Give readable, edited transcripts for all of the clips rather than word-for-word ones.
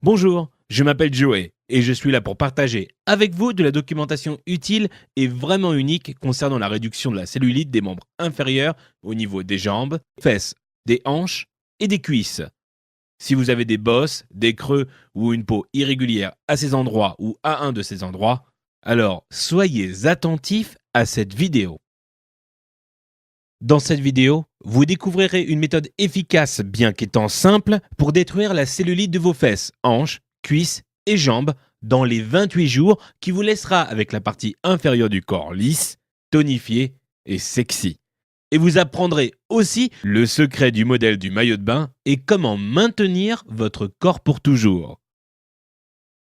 Bonjour, je m'appelle Joey et je suis là pour partager avec vous de la documentation utile et vraiment unique concernant la réduction de la cellulite des membres inférieurs au niveau des jambes, des fesses, des hanches et des cuisses. Si vous avez des bosses, des creux ou une peau irrégulière à ces endroits ou à un de ces endroits, alors soyez attentifs à cette vidéo. Dans cette vidéo, vous découvrirez une méthode efficace, bien qu'étant simple, pour détruire la cellulite de vos fesses, hanches, cuisses et jambes dans les 28 jours qui vous laissera avec la partie inférieure du corps lisse, tonifiée et sexy. Et vous apprendrez aussi le secret du modèle du maillot de bain et comment maintenir votre corps pour toujours.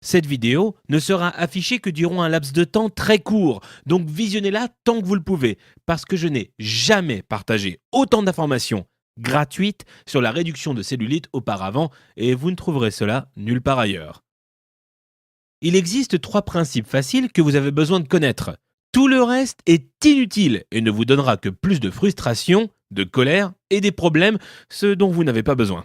Cette vidéo ne sera affichée que durant un laps de temps très court, donc visionnez-la tant que vous le pouvez, parce que je n'ai jamais partagé autant d'informations gratuites sur la réduction de cellulite auparavant, et vous ne trouverez cela nulle part ailleurs. Il existe 3 principes faciles que vous avez besoin de connaître. Tout le reste est inutile et ne vous donnera que plus de frustration, de colère et des problèmes, ce dont vous n'avez pas besoin.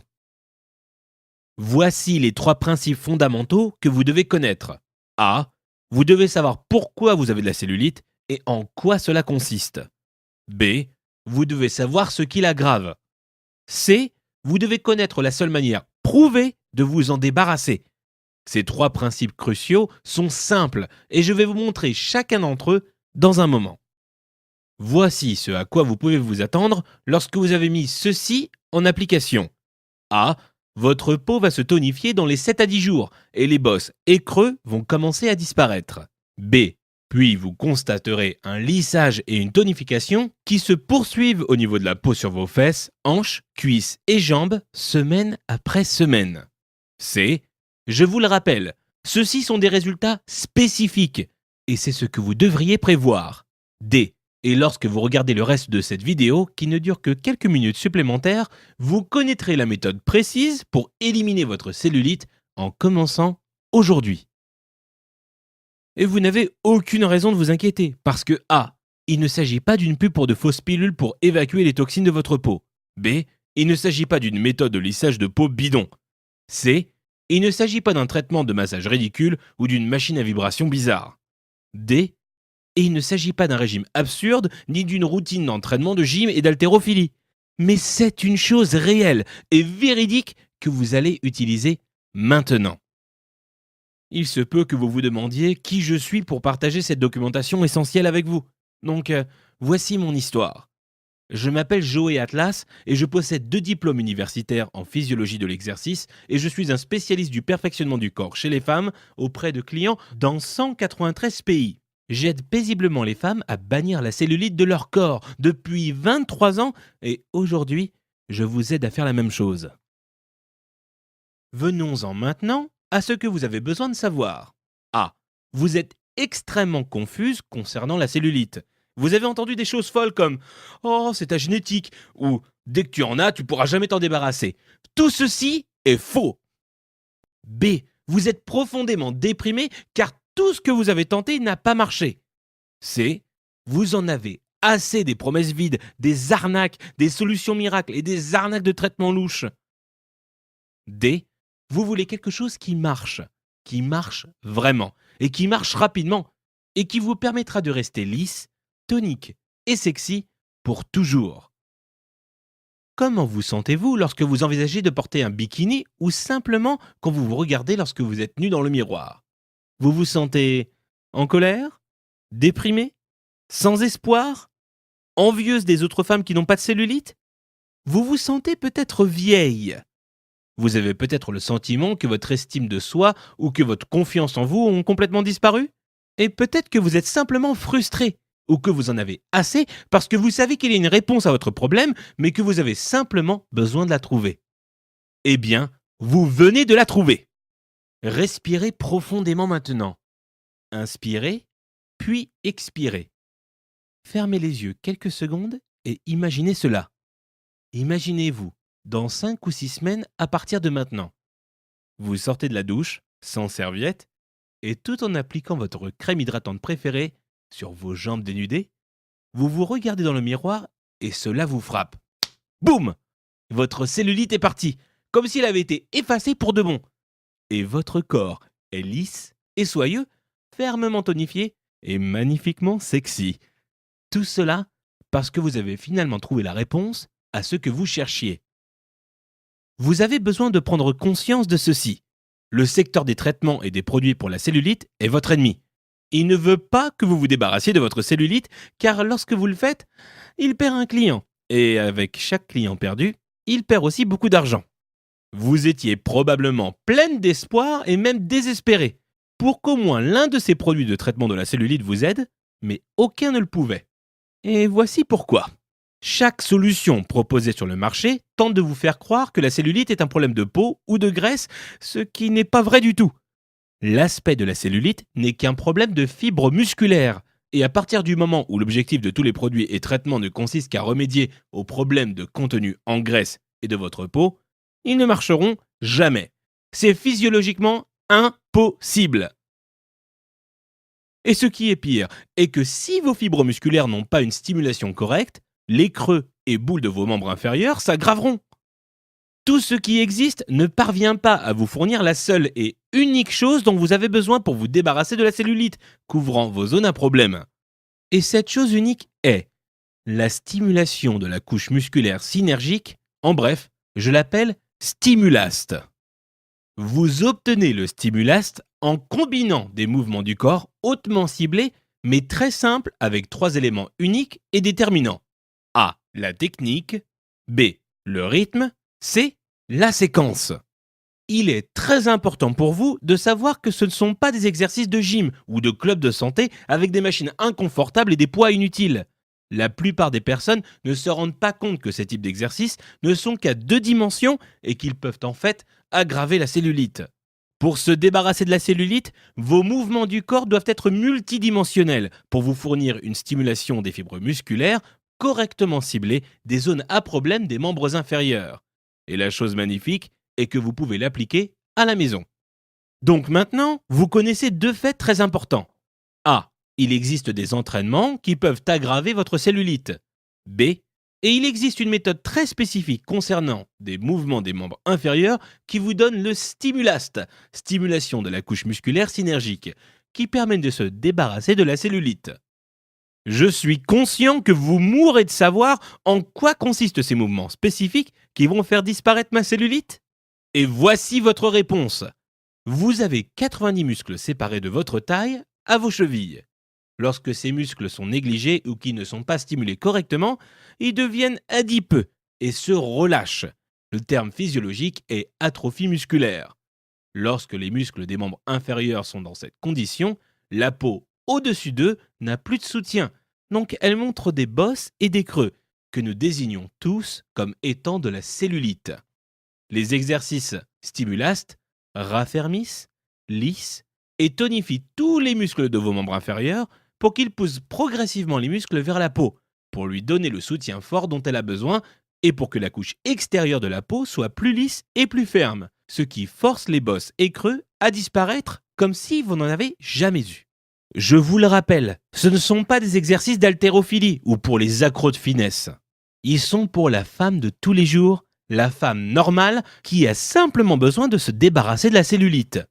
Voici les 3 principes fondamentaux que vous devez connaître. A. Vous devez savoir pourquoi vous avez de la cellulite et en quoi cela consiste. B. Vous devez savoir ce qui l'aggrave. C. Vous devez connaître la seule manière prouvée de vous en débarrasser. Ces 3 principes cruciaux sont simples et je vais vous montrer chacun d'entre eux dans un moment. Voici ce à quoi vous pouvez vous attendre lorsque vous avez mis ceci en application. A. Votre peau va se tonifier dans les 7 à 10 jours et les bosses et creux vont commencer à disparaître. B. Puis vous constaterez un lissage et une tonification qui se poursuivent au niveau de la peau sur vos fesses, hanches, cuisses et jambes semaine après semaine. C. Je vous le rappelle, ceux-ci sont des résultats spécifiques et c'est ce que vous devriez prévoir. D. Et lorsque vous regardez le reste de cette vidéo, qui ne dure que quelques minutes supplémentaires, vous connaîtrez la méthode précise pour éliminer votre cellulite en commençant aujourd'hui. Et vous n'avez aucune raison de vous inquiéter, parce que A. Il ne s'agit pas d'une pub pour de fausses pilules pour évacuer les toxines de votre peau. B. Il ne s'agit pas d'une méthode de lissage de peau bidon. C. Il ne s'agit pas d'un traitement de massage ridicule ou d'une machine à vibration bizarre. D. Et il ne s'agit pas d'un régime absurde ni d'une routine d'entraînement de gym et d'haltérophilie. Mais c'est une chose réelle et véridique que vous allez utiliser maintenant. Il se peut que vous vous demandiez qui je suis pour partager cette documentation essentielle avec vous. Donc, voici mon histoire. Je m'appelle Joey Atlas et je possède 2 diplômes universitaires en physiologie de l'exercice et je suis un spécialiste du perfectionnement du corps chez les femmes auprès de clients dans 193 pays. J'aide paisiblement les femmes à bannir la cellulite de leur corps depuis 23 ans et aujourd'hui, je vous aide à faire la même chose. Venons-en maintenant à ce que vous avez besoin de savoir. A. Vous êtes extrêmement confuse concernant la cellulite. Vous avez entendu des choses folles comme « Oh, c'est ta génétique » ou « Dès que tu en as, tu pourras jamais t'en débarrasser ». Tout ceci est faux. B. Vous êtes profondément déprimé car tout ce que vous avez tenté n'a pas marché. C. Vous en avez assez des promesses vides, des arnaques, des solutions miracles et des arnaques de traitement louche. D. Vous voulez quelque chose qui marche vraiment, et qui marche rapidement, et qui vous permettra de rester lisse, tonique et sexy pour toujours. Comment vous sentez-vous lorsque vous envisagez de porter un bikini ou simplement quand vous vous regardez lorsque vous êtes nu dans le miroir? Vous vous sentez en colère? Déprimé? Sans espoir? Envieuse des autres femmes qui n'ont pas de cellulite? Vous vous sentez peut-être vieille? Vous avez peut-être le sentiment que votre estime de soi ou que votre confiance en vous ont complètement disparu? Et peut-être que vous êtes simplement frustré ou que vous en avez assez parce que vous savez qu'il y a une réponse à votre problème mais que vous avez simplement besoin de la trouver. Eh bien, vous venez de la trouver. Respirez profondément maintenant. Inspirez, puis expirez. Fermez les yeux quelques secondes et imaginez cela. Imaginez-vous dans 5 ou 6 semaines à partir de maintenant. Vous sortez de la douche, sans serviette, et tout en appliquant votre crème hydratante préférée sur vos jambes dénudées, vous vous regardez dans le miroir et cela vous frappe. Boum! Votre cellulite est partie, comme si elle avait été effacée pour de bon. et votre corps est lisse et soyeux, fermement tonifié et magnifiquement sexy. Tout cela parce que vous avez finalement trouvé la réponse à ce que vous cherchiez. Vous avez besoin de prendre conscience de ceci. Le secteur des traitements et des produits pour la cellulite est votre ennemi. Il ne veut pas que vous vous débarrassiez de votre cellulite car lorsque vous le faites, il perd un client. Et avec chaque client perdu, il perd aussi beaucoup d'argent. Vous étiez probablement pleine d'espoir et même désespérée pour qu'au moins l'un de ces produits de traitement de la cellulite vous aide, mais aucun ne le pouvait. Et voici pourquoi. Chaque solution proposée sur le marché tente de vous faire croire que la cellulite est un problème de peau ou de graisse, ce qui n'est pas vrai du tout. L'aspect de la cellulite n'est qu'un problème de fibres musculaires. Et à partir du moment où l'objectif de tous les produits et traitements ne consiste qu'à remédier aux problèmes de contenu en graisse et de votre peau, ils ne marcheront jamais. C'est physiologiquement impossible. Et ce qui est pire est que si vos fibres musculaires n'ont pas une stimulation correcte, les creux et boules de vos membres inférieurs s'aggraveront. Tout ce qui existe ne parvient pas à vous fournir la seule et unique chose dont vous avez besoin pour vous débarrasser de la cellulite, couvrant vos zones à problème. Et cette chose unique est la stimulation de la couche musculaire synergique, en bref, je l'appelle Stimulast. Vous obtenez le Stimulast en combinant des mouvements du corps hautement ciblés, mais très simples avec 3 éléments uniques et déterminants. A. La technique. B. Le rythme. C. La séquence. Il est très important pour vous de savoir que ce ne sont pas des exercices de gym ou de club de santé avec des machines inconfortables et des poids inutiles. La plupart des personnes ne se rendent pas compte que ces types d'exercices ne sont qu'à 2 dimensions et qu'ils peuvent en fait aggraver la cellulite. Pour se débarrasser de la cellulite, vos mouvements du corps doivent être multidimensionnels pour vous fournir une stimulation des fibres musculaires correctement ciblée des zones à problème des membres inférieurs. Et la chose magnifique est que vous pouvez l'appliquer à la maison. Donc maintenant, vous connaissez 2 faits très importants. A. Il existe des entraînements qui peuvent aggraver votre cellulite. B. Et il existe une méthode très spécifique concernant des mouvements des membres inférieurs qui vous donne le Stimulast, stimulation de la couche musculaire synergique, qui permet de se débarrasser de la cellulite. Je suis conscient que vous mourrez de savoir en quoi consistent ces mouvements spécifiques qui vont faire disparaître ma cellulite. Et voici votre réponse. Vous avez 90 muscles séparés de votre taille à vos chevilles. Lorsque ces muscles sont négligés ou qui ne sont pas stimulés correctement, ils deviennent adipeux et se relâchent. Le terme physiologique est atrophie musculaire. Lorsque les muscles des membres inférieurs sont dans cette condition, la peau au-dessus d'eux n'a plus de soutien, donc elle montre des bosses et des creux, que nous désignons tous comme étant de la cellulite. Les exercices Stimulast raffermissent, lissent et tonifient tous les muscles de vos membres inférieurs pour qu'ils poussent progressivement les muscles vers la peau, pour lui donner le soutien fort dont elle a besoin et pour que la couche extérieure de la peau soit plus lisse et plus ferme, ce qui force les bosses et creux à disparaître comme si vous n'en avez jamais eu. Je vous le rappelle, ce ne sont pas des exercices d'haltérophilie ou pour les accros de finesse. Ils sont pour la femme de tous les jours, la femme normale qui a simplement besoin de se débarrasser de la cellulite.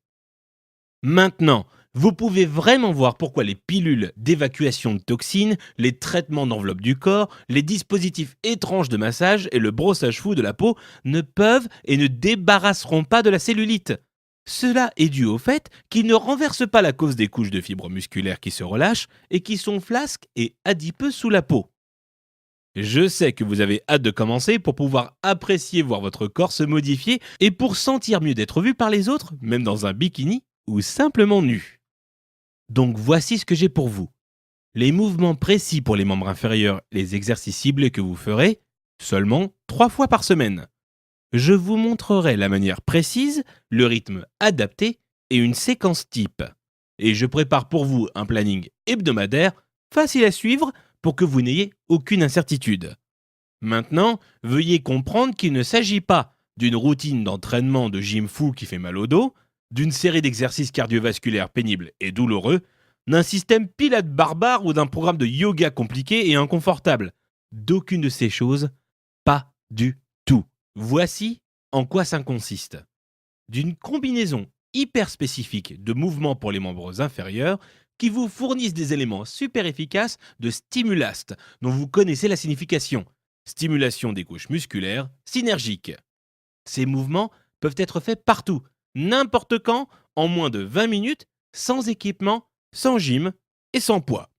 Maintenant, vous pouvez vraiment voir pourquoi les pilules d'évacuation de toxines, les traitements d'enveloppe du corps, les dispositifs étranges de massage et le brossage fou de la peau ne peuvent et ne débarrasseront pas de la cellulite. Cela est dû au fait qu'ils ne renversent pas la cause des couches de fibres musculaires qui se relâchent et qui sont flasques et adipeux sous la peau. Je sais que vous avez hâte de commencer pour pouvoir apprécier voir votre corps se modifier et pour sentir mieux d'être vu par les autres, même dans un bikini ou simplement nu. Donc voici ce que j'ai pour vous. Les mouvements précis pour les membres inférieurs et les exercices ciblés que vous ferez, seulement 3 fois par semaine. Je vous montrerai la manière précise, le rythme adapté et une séquence type. Et je prépare pour vous un planning hebdomadaire facile à suivre pour que vous n'ayez aucune incertitude. Maintenant, veuillez comprendre qu'il ne s'agit pas d'une routine d'entraînement de gym fou qui fait mal au dos, d'une série d'exercices cardiovasculaires pénibles et douloureux, d'un système pilate barbare ou d'un programme de yoga compliqué et inconfortable. D'aucune de ces choses, pas du tout. Voici en quoi ça consiste. D'une combinaison hyper spécifiques de mouvements pour les membres inférieurs qui vous fournissent des éléments super efficaces de stimulast, dont vous connaissez la signification. Stimulation des couches musculaires synergiques. Ces mouvements peuvent être faits partout, n'importe quand, en moins de 20 minutes, sans équipement, sans gym et sans poids.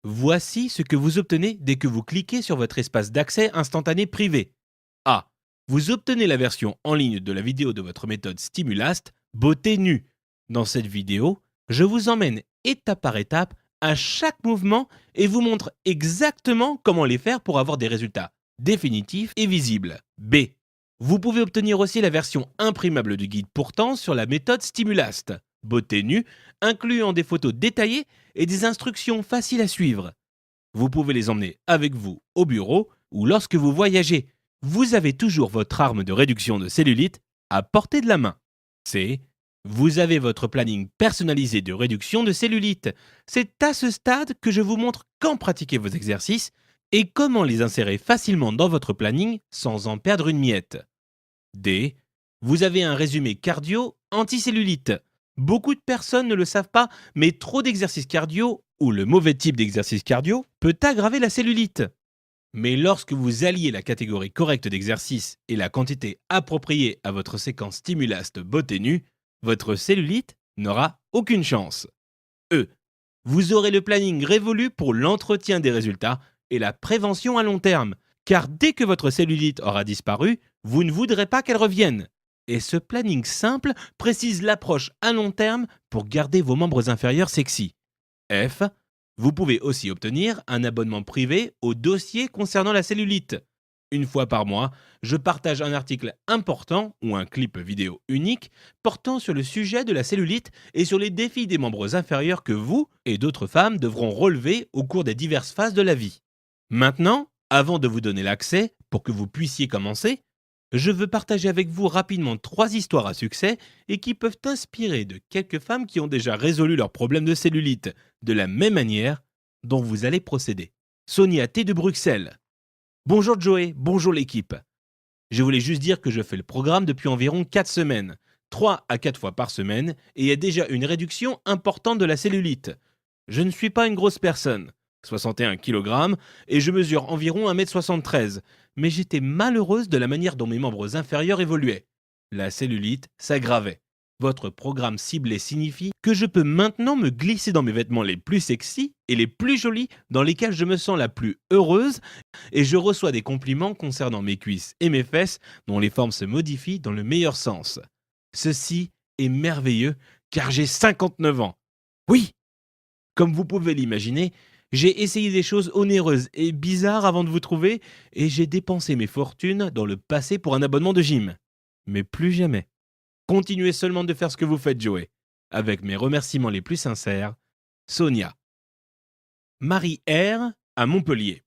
Voici ce que vous obtenez dès que vous cliquez sur votre espace d'accès instantané privé. A. Vous obtenez la version en ligne de la vidéo de votre méthode Stimulast, beauté nue. Dans cette vidéo, je vous emmène étape par étape à chaque mouvement et vous montre exactement comment les faire pour avoir des résultats définitifs et visibles. B. Vous pouvez obtenir aussi la version imprimable du guide pourtant sur la méthode Stimulast, beauté nue, incluant des photos détaillées et des instructions faciles à suivre. Vous pouvez les emmener avec vous au bureau ou lorsque vous voyagez. Vous avez toujours votre arme de réduction de cellulite à portée de la main. C. Vous avez votre planning personnalisé de réduction de cellulite. C'est à ce stade que je vous montre quand pratiquer vos exercices et comment les insérer facilement dans votre planning sans en perdre une miette. D. Vous avez un résumé cardio anticellulite. Beaucoup de personnes ne le savent pas, mais trop d'exercices cardio ou le mauvais type d'exercice cardio peut aggraver la cellulite. Mais lorsque vous alliez la catégorie correcte d'exercice et la quantité appropriée à votre séquence Stimulast beauté nue, votre cellulite n'aura aucune chance. E. Vous aurez le planning révolu pour l'entretien des résultats et la prévention à long terme, car dès que votre cellulite aura disparu, vous ne voudrez pas qu'elle revienne. Et ce planning simple précise l'approche à long terme pour garder vos membres inférieurs sexy. F. Vous pouvez aussi obtenir un abonnement privé au dossier concernant la cellulite. Une fois par mois, je partage un article important ou un clip vidéo unique portant sur le sujet de la cellulite et sur les défis des membres inférieurs que vous et d'autres femmes devront relever au cours des diverses phases de la vie. Maintenant, avant de vous donner l'accès pour que vous puissiez commencer, je veux partager avec vous rapidement 3 histoires à succès et qui peuvent inspirer de quelques femmes qui ont déjà résolu leurs problèmes de cellulite de la même manière dont vous allez procéder. Sonia T de Bruxelles. Bonjour Joey, bonjour l'équipe. Je voulais juste dire que je fais le programme depuis environ 4 semaines, 3 à 4 fois par semaine, et il y a déjà une réduction importante de la cellulite. Je ne suis pas une grosse personne, 61 kg, et je mesure environ 1m73, mais j'étais malheureuse de la manière dont mes membres inférieurs évoluaient. La cellulite s'aggravait. Votre programme ciblé signifie que je peux maintenant me glisser dans mes vêtements les plus sexy et les plus jolis dans lesquels je me sens la plus heureuse et je reçois des compliments concernant mes cuisses et mes fesses dont les formes se modifient dans le meilleur sens. Ceci est merveilleux car j'ai 59 ans. Oui, comme vous pouvez l'imaginer, j'ai essayé des choses onéreuses et bizarres avant de vous trouver et j'ai dépensé mes fortunes dans le passé pour un abonnement de gym. Mais plus jamais. Continuez seulement de faire ce que vous faites, Joey. Avec mes remerciements les plus sincères, Sonia. Marie R. à Montpellier.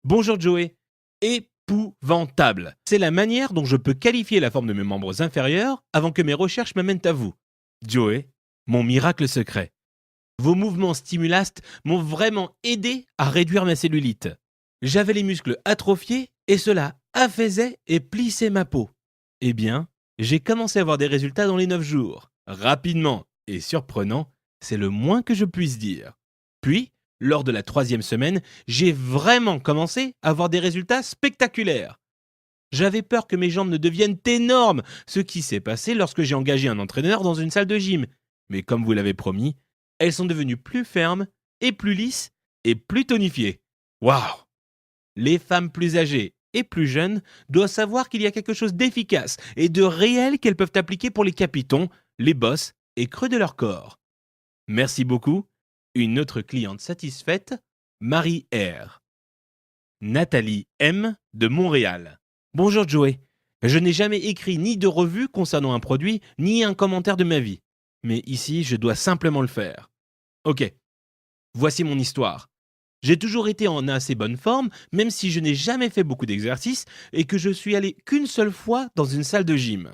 Bonjour Joey. Épouvantable. C'est la manière dont je peux qualifier la forme de mes membres inférieurs avant que mes recherches m'amènent à vous. Joey, mon miracle secret. Vos mouvements Stimulast m'ont vraiment aidé à réduire ma cellulite. J'avais les muscles atrophiés et cela affaisait et plissait ma peau. Eh bien, j'ai commencé à avoir des résultats dans les 9 jours. Rapidement et surprenant, c'est le moins que je puisse dire. Puis, lors de la 3e semaine, j'ai vraiment commencé à avoir des résultats spectaculaires. J'avais peur que mes jambes ne deviennent énormes, ce qui s'est passé lorsque j'ai engagé un entraîneur dans une salle de gym. Mais comme vous l'avez promis, elles sont devenues plus fermes et plus lisses et plus tonifiées. Waouh! Les femmes plus âgées et plus jeunes doivent savoir qu'il y a quelque chose d'efficace et de réel qu'elles peuvent appliquer pour les capitons, les bosses et creux de leur corps. Merci beaucoup. Une autre cliente satisfaite, Marie R. Nathalie M. de Montréal. Bonjour Joey. Je n'ai jamais écrit ni de revue concernant un produit, ni un commentaire de ma vie. Mais ici, je dois simplement le faire. Ok, voici mon histoire. J'ai toujours été en assez bonne forme, même si je n'ai jamais fait beaucoup d'exercices et que je suis allé qu'une seule fois dans une salle de gym.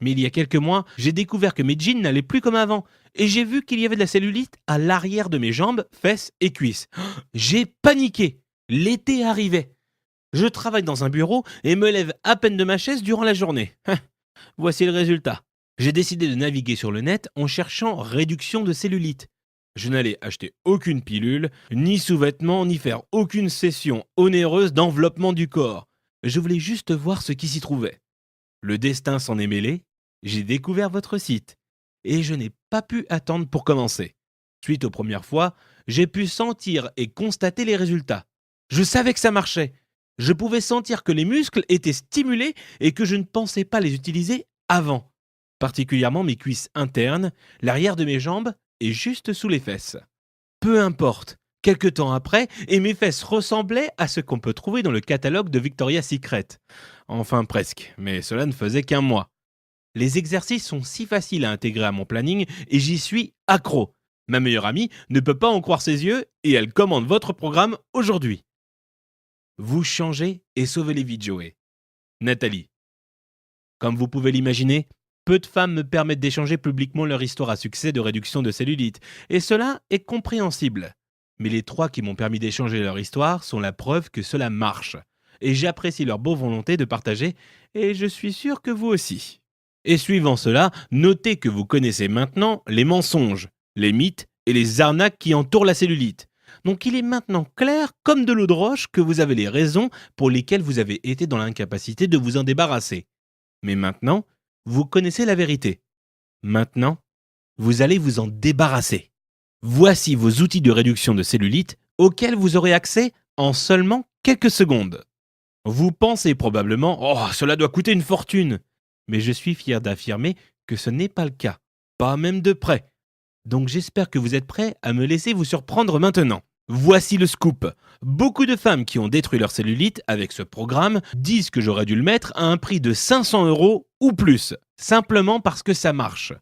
Mais il y a quelques mois, j'ai découvert que mes jeans n'allaient plus comme avant et j'ai vu qu'il y avait de la cellulite à l'arrière de mes jambes, fesses et cuisses. J'ai paniqué. L'été arrivait. Je travaille dans un bureau et me lève à peine de ma chaise durant la journée. Voici le résultat. J'ai décidé de naviguer sur le net en cherchant réduction de cellulite. Je n'allais acheter aucune pilule, ni sous-vêtements, ni faire aucune session onéreuse d'enveloppement du corps. Je voulais juste voir ce qui s'y trouvait. Le destin s'en est mêlé, j'ai découvert votre site. Et je n'ai pas pu attendre pour commencer. Suite aux premières fois, j'ai pu sentir et constater les résultats. Je savais que ça marchait. Je pouvais sentir que les muscles étaient stimulés et que je ne pensais pas les utiliser avant. Particulièrement mes cuisses internes, l'arrière de mes jambes et juste sous les fesses. Peu importe, quelque temps après, et mes fesses ressemblaient à ce qu'on peut trouver dans le catalogue de Victoria's Secret. Enfin presque, mais cela ne faisait qu'un mois. Les exercices sont si faciles à intégrer à mon planning et j'y suis accro. Ma meilleure amie ne peut pas en croire ses yeux et elle commande votre programme aujourd'hui. Vous changez et sauvez les vies, Joey. Nathalie. Comme vous pouvez l'imaginer, peu de femmes me permettent d'échanger publiquement leur histoire à succès de réduction de cellulite, et cela est compréhensible. Mais les 3 qui m'ont permis d'échanger leur histoire sont la preuve que cela marche. Et j'apprécie leur bonne volonté de partager, et je suis sûr que vous aussi. Et suivant cela, notez que vous connaissez maintenant les mensonges, les mythes et les arnaques qui entourent la cellulite. Donc il est maintenant clair comme de l'eau de roche que vous avez les raisons pour lesquelles vous avez été dans l'incapacité de vous en débarrasser. Mais maintenant, vous connaissez la vérité. Maintenant, vous allez vous en débarrasser. Voici vos outils de réduction de cellulite auxquels vous aurez accès en seulement quelques secondes. Vous pensez probablement « Oh, cela doit coûter une fortune !» Mais je suis fier d'affirmer que ce n'est pas le cas, pas même de près. Donc j'espère que vous êtes prêts à me laisser vous surprendre maintenant. Voici le scoop. Beaucoup de femmes qui ont détruit leur cellulite avec ce programme disent que j'aurais dû le mettre à un prix de 500 € ou plus, simplement parce que ça marche.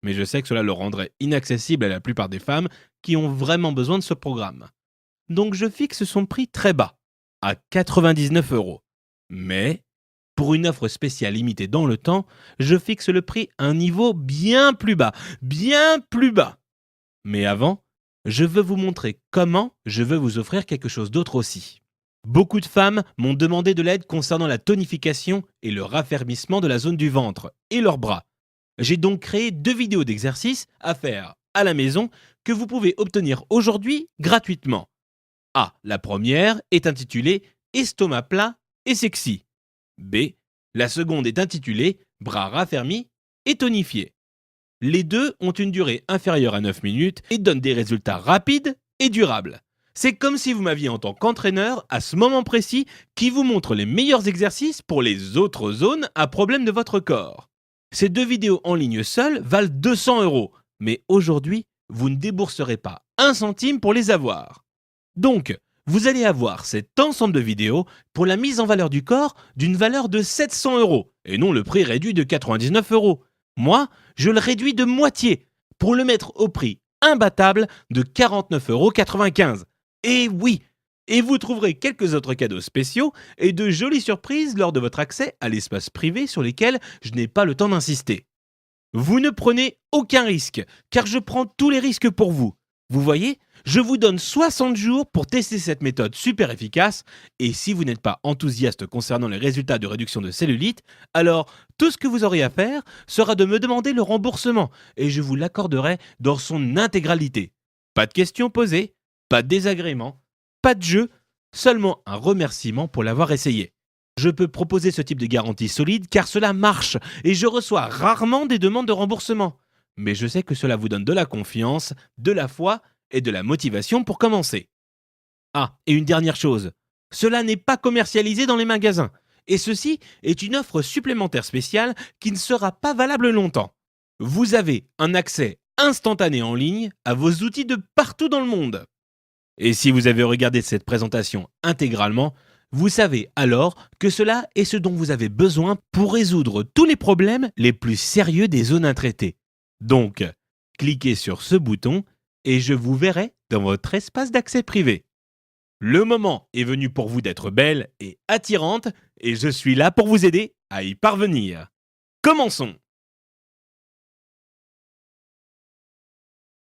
Mais je sais que cela le rendrait inaccessible à la plupart des femmes qui ont vraiment besoin de ce programme. Donc je fixe son prix très bas, à 99 €. Mais, pour une offre spéciale limitée dans le temps, je fixe le prix à un niveau bien plus bas, bien plus bas. Mais avant, je veux vous montrer comment je veux vous offrir quelque chose d'autre aussi. Beaucoup de femmes m'ont demandé de l'aide concernant la tonification et le raffermissement de la zone du ventre et leurs bras. J'ai donc créé 2 vidéos d'exercices à faire à la maison que vous pouvez obtenir aujourd'hui gratuitement. La première est intitulée « Estomac plat et sexy ». B. La seconde est intitulée « Bras raffermis et tonifiés ». Les deux ont une durée inférieure à 9 minutes et donnent des résultats rapides et durables. C'est comme si vous m'aviez en tant qu'entraîneur à ce moment précis qui vous montre les meilleurs exercices pour les autres zones à problème de votre corps. Ces 2 vidéos en ligne seules valent 200 €, mais aujourd'hui, vous ne débourserez pas 1 centime pour les avoir. Donc, vous allez avoir cet ensemble de vidéos pour la mise en valeur du corps d'une valeur de 700 € et non le prix réduit de 99 €. Moi, je le réduis de moitié pour le mettre au prix imbattable de 49,95 €. Et oui, et vous trouverez quelques autres cadeaux spéciaux et de jolies surprises lors de votre accès à l'espace privé sur lesquels je n'ai pas le temps d'insister. Vous ne prenez aucun risque, car je prends tous les risques pour vous. Vous voyez, je vous donne 60 jours pour tester cette méthode super efficace et si vous n'êtes pas enthousiaste concernant les résultats de réduction de cellulite, alors tout ce que vous aurez à faire sera de me demander le remboursement et je vous l'accorderai dans son intégralité. Pas de questions posées, pas de désagréments, pas de jeu, seulement un remerciement pour l'avoir essayé. Je peux proposer ce type de garantie solide car cela marche et je reçois rarement des demandes de remboursement. Mais je sais que cela vous donne de la confiance, de la foi et de la motivation pour commencer. Et une dernière chose, cela n'est pas commercialisé dans les magasins. Et ceci est une offre supplémentaire spéciale qui ne sera pas valable longtemps. Vous avez un accès instantané en ligne à vos outils de partout dans le monde. Et si vous avez regardé cette présentation intégralement, vous savez alors que cela est ce dont vous avez besoin pour résoudre tous les problèmes les plus sérieux des zones intraitées. Donc, cliquez sur ce bouton et je vous verrai dans votre espace d'accès privé. Le moment est venu pour vous d'être belle et attirante et je suis là pour vous aider à y parvenir. Commençons!